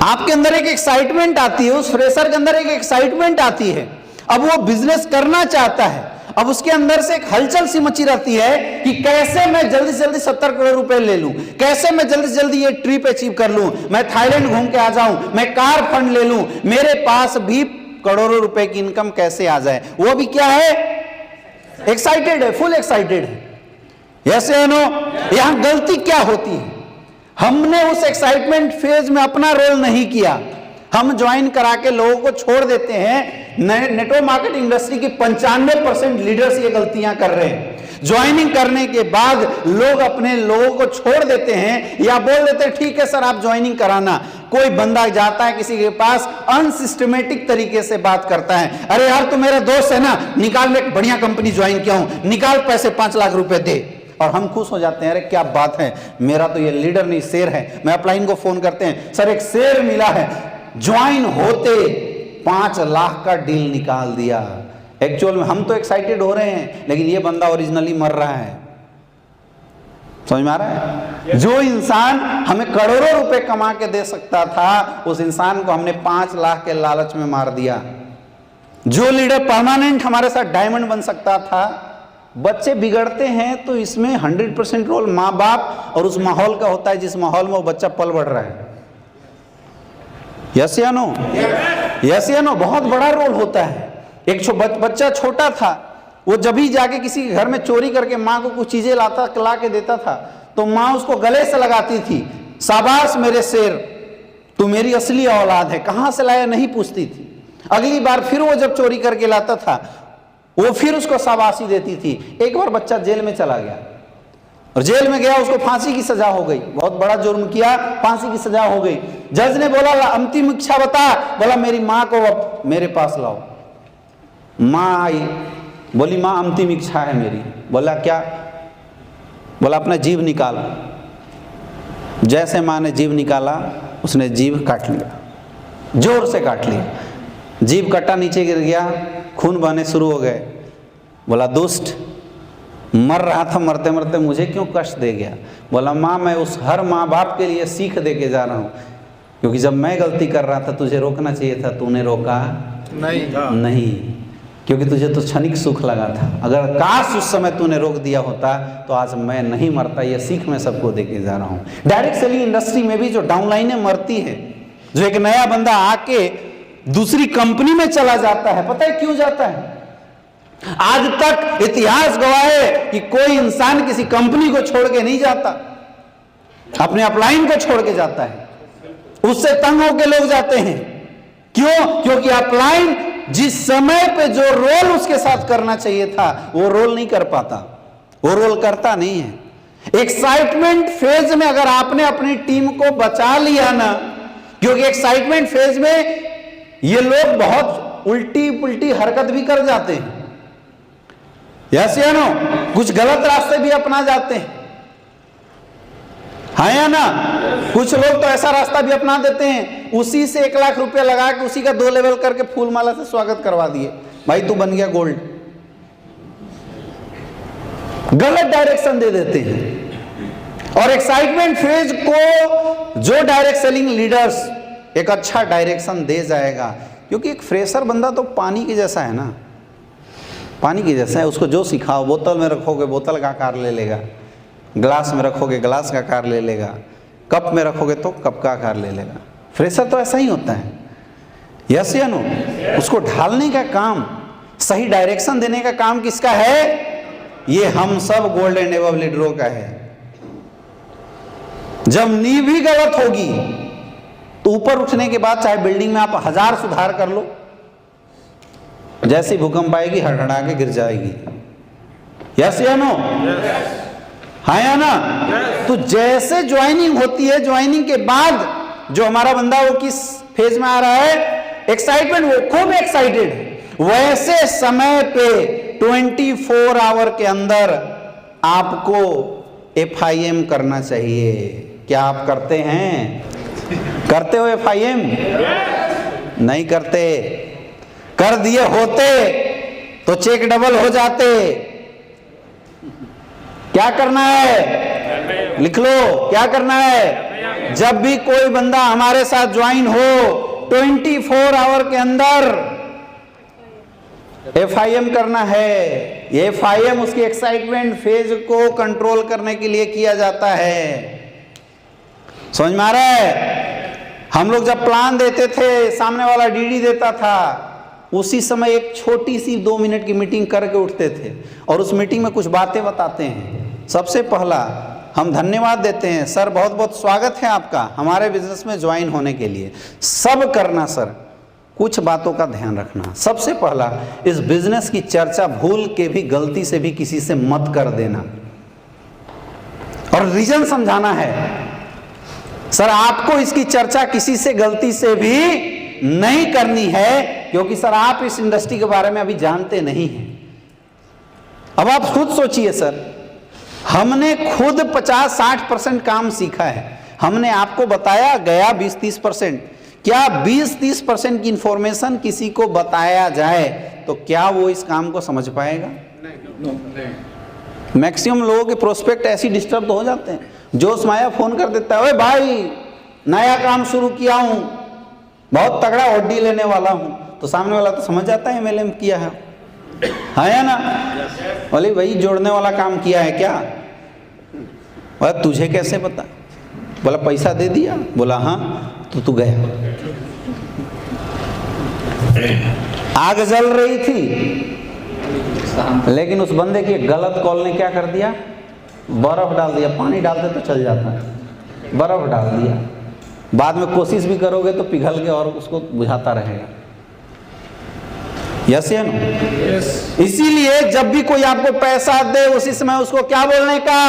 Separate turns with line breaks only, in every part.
आपके अंदर एक एक्साइटमेंट आती है, उस फ्रेशर के अंदर एक एक्साइटमेंट आती है। अब वो बिजनेस करना चाहता है, अब उसके अंदर से एक हलचल सी मची रहती है कि कैसे मैं जल्दी से जल्दी 70 करोड़ रुपए ले लूं, कैसे मैं जल्दी से जल्दी ये ट्रिप अचीव कर लूं, मैं थाईलैंड घूम के आ जाऊं, मैं कार फंड ले लूं, मेरे पास भी करोड़ों रुपए की इनकम कैसे आ जाए। वो भी क्या है, एक्साइटेड है, फुल एक्साइटेड है। यस या नो? यहां गलती क्या होती है, हमने उस एक्साइटमेंट फेज में अपना रोल नहीं किया, हम ज्वाइन करा के लोगों को छोड़ देते हैं। नेटवर्क मार्केटिंग इंडस्ट्री की 95% लीडर्स ये गलतियां कर रहे हैं। ज्वाइनिंग करने के बाद लोग अपने लोगों को छोड़ देते हैं या बोल देते हैं ठीक है सर आप ज्वाइनिंग कराना। कोई बंदा जाता है किसी के पास, अनसिस्टमेटिक तरीके से बात करता है, अरे यार तू मेरा दोस्त है ना, निकाल, एक बढ़िया कंपनी ज्वाइन किया हूं, निकाल पैसे 5 लाख रुपए दे। और हम खुश हो जाते हैं, अरे क्या बात है, मेरा तो ये लीडर नहीं शेर है। मैं अपलाइन को फोन करते हैं, सर एक शेर मिला है, ज्वाइन होते 5 लाख का डील निकाल दिया। एक्चुअल में हम तो एक्साइटेड हो रहे हैं, लेकिन ये बंदा ओरिजिनली मर रहा है। समझ में आ रहा है? जो इंसान हमें करोड़ों रुपए कमा के दे सकता था, उस इंसान को हमने 5 लाख के लालच में मार दिया। जो लीडर परमानेंट हमारे साथ डायमंड बन सकता था, बच्चे बिगड़ते हैं तो इसमें 100% रोल माँ बाप और उस माहौल का होता है जिस माहौल में वो बच्चा पल बढ़ रहा है। यस या नो? यस या नो? बहुत बड़ा रोल होता है। एक बच्चा छोटा था, वो जब भी जाके किसी के घर में चोरी करके माँ को कुछ चीजें ला के देता था, तो माँ उसको गले से लगाती थी, शाबाश मेरे शेर, तू मेरी असली औलाद है, कहां से लाया नहीं पूछती थी। अगली बार फिर वो जब चोरी करके लाता था, वो फिर उसको शाबाशी देती थी। एक बार बच्चा जेल में चला गया, और जेल में गया, उसको फांसी की सजा हो गई, बहुत बड़ा जुर्म किया, फांसी की सजा हो गई। जज ने बोला अंतिम इच्छा बता, बोला मेरी माँ को अब मेरे पास लाओ। माँ आई, बोली माँ अंतिम इच्छा है मेरी। बोला क्या? बोला अपना जीभ निकाल। जैसे माँ ने जीभ निकाला, उसने जीभ काट लिया, जोर से काट लिया, जीभ कटा नीचे गिर गया, खून बहने शुरू हो गए। बोला दुष्ट, मर रहा था, मरते मरते मुझे क्यों कष्ट दे गया। बोला माँ मैं उस हर माँ बाप के लिए सीख दे के जा रहा हूँ, क्योंकि जब मैं गलती कर रहा था तुझे रोकना चाहिए था, तूने रोका नहीं, क्योंकि तुझे तो क्षणिक सुख लगा था। अगर काश उस समय तूने रोक दिया होता तो आज मैं नहीं मरता। ये सीख मैं सबको दे के जा रहा हूँ। डायरेक्ट सेलिंग इंडस्ट्री में भी जो डाउनलाइनें मरती है, जो एक नया बंदा आके दूसरी कंपनी में चला जाता है, पता है क्यों जाता है? आज तक इतिहास गवाह है कि कोई इंसान किसी कंपनी को छोड़ के नहीं जाता, अपने अपलाइन को छोड़ के जाता है। उससे तंग होकर लोग जाते हैं। क्यों? क्योंकि अपलाइन जिस समय पे जो रोल उसके साथ करना चाहिए था, वो रोल नहीं कर पाता, वो रोल करता नहीं है। एक्साइटमेंट फेज में अगर आपने अपनी टीम को बचा लिया ना, क्योंकि एक्साइटमेंट फेज में ये लोग बहुत उल्टी पुल्टी हरकत भी कर जाते हैं। यस या नो? कुछ गलत रास्ते भी अपना जाते हैं, हाँ या ना? कुछ लोग तो ऐसा रास्ता भी अपना देते हैं, उसी से 1 लाख रुपया लगा के उसी का 2 लेवल करके फूल माला से स्वागत करवा दिए, भाई तू बन गया गोल्ड। गलत डायरेक्शन दे देते हैं। और एक्साइटमेंट फेज को जो डायरेक्ट सेलिंग लीडर्स एक अच्छा डायरेक्शन दे जाएगा, क्योंकि एक फ्रेशर बंदा तो पानी के जैसा है ना, पानी के जैसा है। उसको जो सिखाओ, बोतल में रखोगे बोतल का आकार ले लेगा, ग्लास में रखोगे ग्लास का आकार ले लेगा, कप में रखोगे तो कप का आकार ले लेगा। फ्रेशर तो ऐसा ही होता है। यस या नो? उसको ढालने का काम, सही डायरेक्शन देने का काम किसका है? ये हम सब गोल्ड एंड एबव लीडरों का है। जब नींव ही गलत होगी तो ऊपर उठने के बाद चाहे बिल्डिंग में आप 1000 सुधार कर लो, जैसे भूकंप आएगी हड़हड़ा के गिर जाएगी। यस या नो? हाँ या ना? तो जैसे ज्वाइनिंग होती है, ज्वाइनिंग के बाद जो हमारा बंदा वो किस फेज में आ रहा है, एक्साइटमेंट, वो खूब एक्साइटेड है, वैसे समय पे 24 आवर के अंदर आपको FIM करना चाहिए। क्या आप करते हैं? करते हो FIM? नहीं करते। कर दिए होते तो चेक डबल हो जाते। क्या करना है? लिख लो, क्या करना है? जब भी कोई बंदा हमारे साथ ज्वाइन हो 24 आवर के अंदर FIM करना है। ये FIM उसकी एक्साइटमेंट फेज को कंट्रोल करने के लिए किया जाता है। समझ में आ रहा है? हम लोग जब प्लान देते थे, सामने वाला DD देता था, उसी समय एक छोटी सी 2 मिनट की मीटिंग करके उठते थे और उस मीटिंग में कुछ बातें बताते हैं। सबसे पहला हम धन्यवाद देते हैं, सर बहुत बहुत स्वागत है आपका हमारे बिजनेस में ज्वाइन होने के लिए। सब करना सर, कुछ बातों का ध्यान रखना। सबसे पहला, इस बिजनेस की चर्चा भूल के भी, गलती से भी किसी से मत कर देना और रीजन समझाना है। सर आपको इसकी चर्चा किसी से गलती से भी नहीं करनी है, क्योंकि सर आप इस इंडस्ट्री के बारे में अभी जानते नहीं हैं। अब आप खुद सोचिए सर, हमने खुद 50-60% काम सीखा है, हमने आपको बताया गया 20-30%। क्या 20-30% की इंफॉर्मेशन किसी को बताया जाए तो क्या वो इस काम को समझ पाएगा? नहीं। मैक्सिमम लोगों के प्रोस्पेक्ट ऐसी डिस्टर्ब हो जाते हैं। जोश माया फोन कर देता है, ओए भाई नया काम शुरू किया हूं, बहुत तगड़ा ऑडी लेने वाला हूं, तो सामने वाला तो समझ जाता है MLM किया है ना? बोले भाई जोड़ने वाला काम किया है क्या? बोला तुझे कैसे पता? बोला पैसा दे दिया। बोला हाँ, तो तू गया। आग जल रही थी, लेकिन उस बंदे की गलत कॉल ने क्या कर दिया? बर्फ डाल दिया। पानी डालते तो चल जाता है, बर्फ डाल दिया। बाद में कोशिश भी करोगे तो पिघल के और उसको बुझाता रहेगा। यस या नो? यस। इसीलिए जब भी कोई आपको पैसा दे उसी समय उसको क्या बोलने का?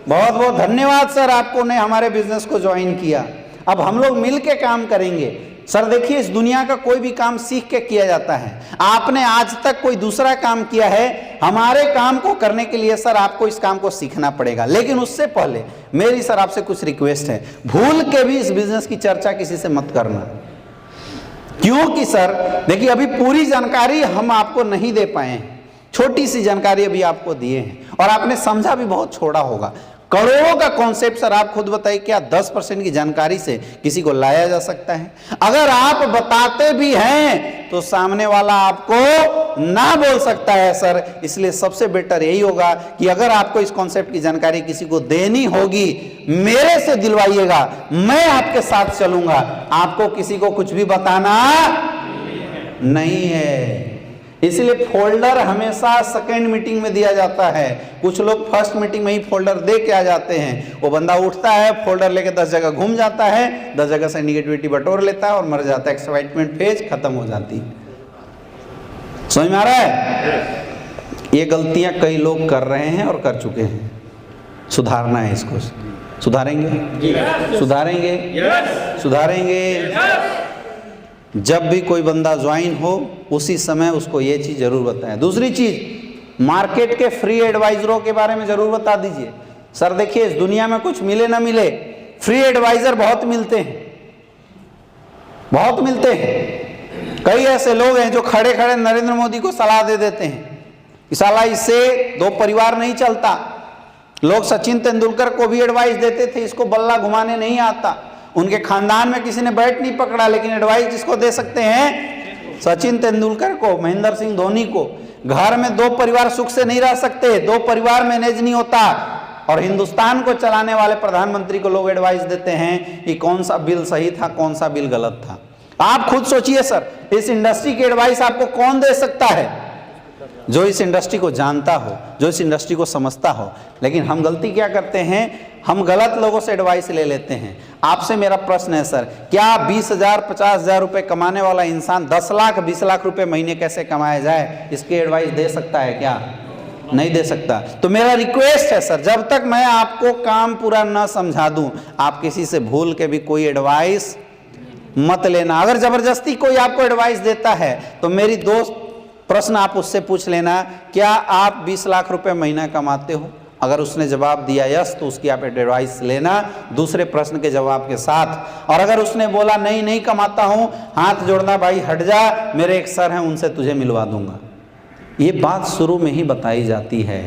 बहुत बहुत धन्यवाद सर, आपको ने हमारे बिजनेस को ज्वाइन किया, अब हम लोग मिल के काम करेंगे। सर देखिए, इस दुनिया का कोई भी काम सीख के किया जाता है। आपने आज तक कोई दूसरा काम किया है, हमारे काम को करने के लिए सर आपको इस काम को सीखना पड़ेगा। लेकिन उससे पहले मेरी सर आपसे कुछ रिक्वेस्ट है, भूल के भी इस बिजनेस की चर्चा किसी से मत करना। क्योंकि सर देखिए, अभी पूरी जानकारी हम आपको नहीं दे पाए हैं, छोटी सी जानकारी अभी आपको दिए हैं और आपने समझा भी बहुत छोड़ा होगा। करोड़ों का कॉन्सेप्ट सर आप खुद बताइए, क्या 10% की जानकारी से किसी को लाया जा सकता है? अगर आप बताते भी हैं तो सामने वाला आपको ना बोल सकता है सर। इसलिए सबसे बेटर यही होगा कि अगर आपको इस कॉन्सेप्ट की जानकारी किसी को देनी होगी, मेरे से दिलवाइएगा, मैं आपके साथ चलूंगा। आपको किसी को कुछ भी बताना नहीं है। इसलिए फोल्डर हमेशा सेकेंड मीटिंग में दिया जाता है। कुछ लोग फर्स्ट मीटिंग में ही फोल्डर दे के आ जाते हैं। वो बंदा उठता है, फोल्डर लेके 10 जगह घूम जाता है, 10 जगह से निगेटिविटी बटोर लेता है और मर जाता है। एक्साइटमेंट फेज खत्म हो जाती है। समझ में आ रहा है? ये गलतियां कई लोग कर रहे हैं और कर चुके हैं। सुधारना है इसको। सुधारेंगे? सुधारेंगे? सुधारेंगे। जब भी कोई बंदा ज्वाइन हो उसी समय उसको ये चीज़ जरूर बताएं। दूसरी चीज़, मार्केट के फ्री एडवाइजरों के बारे में जरूर बता दीजिए। सर देखिए, इस दुनिया में कुछ मिले ना मिले, फ्री एडवाइजर बहुत मिलते हैं, बहुत मिलते हैं। कई ऐसे लोग हैं जो खड़े खड़े नरेंद्र मोदी को सलाह दे देते हैं कि साला इससे 2 परिवार नहीं चलता। लोग सचिन तेंदुलकर को भी एडवाइस देते थे, इसको बल्ला घुमाने नहीं आता। उनके खानदान में किसी ने बैट नहीं पकड़ा, लेकिन एडवाइस जिसको दे सकते हैं? सचिन तेंदुलकर को, महेंद्र सिंह धोनी को। घर में 2 परिवार सुख से नहीं रह सकते, 2 परिवार मैनेज नहीं होता, और हिंदुस्तान को चलाने वाले प्रधानमंत्री को लोग एडवाइस देते हैं कि कौन सा बिल सही था, कौन सा बिल गलत था। आप खुद सोचिए सर, इस इंडस्ट्री की एडवाइस आपको कौन दे सकता है? जो इस इंडस्ट्री को जानता हो, जो इस इंडस्ट्री को समझता हो। लेकिन हम गलती क्या करते हैं, हम गलत लोगों से एडवाइस ले लेते हैं। आपसे मेरा प्रश्न है सर, क्या 20,000 50,000 रुपए कमाने वाला इंसान 10 लाख 20 लाख रुपए महीने कैसे कमाया जाए, इसकी एडवाइस दे सकता है क्या? नहीं दे सकता। तो मेरा रिक्वेस्ट है सर, जब तक मैं आपको काम पूरा न समझा दूं, आप किसी से भूल के भी कोई एडवाइस मत लेना। अगर जबरदस्ती कोई आपको एडवाइस देता है तो मेरी दोस्त प्रश्न आप उससे पूछ लेना, क्या आप 20 लाख रुपए महीना कमाते हो? अगर उसने जवाब दिया यस, तो उसकी आप एडवाइस लेना दूसरे प्रश्न के जवाब के साथ। और अगर उसने बोला नहीं नहीं कमाता हूं, हाथ जोड़ना भाई, हट जा, मेरे एक सर हैं उनसे तुझे मिलवा दूंगा। ये बात शुरू में ही बताई जाती है।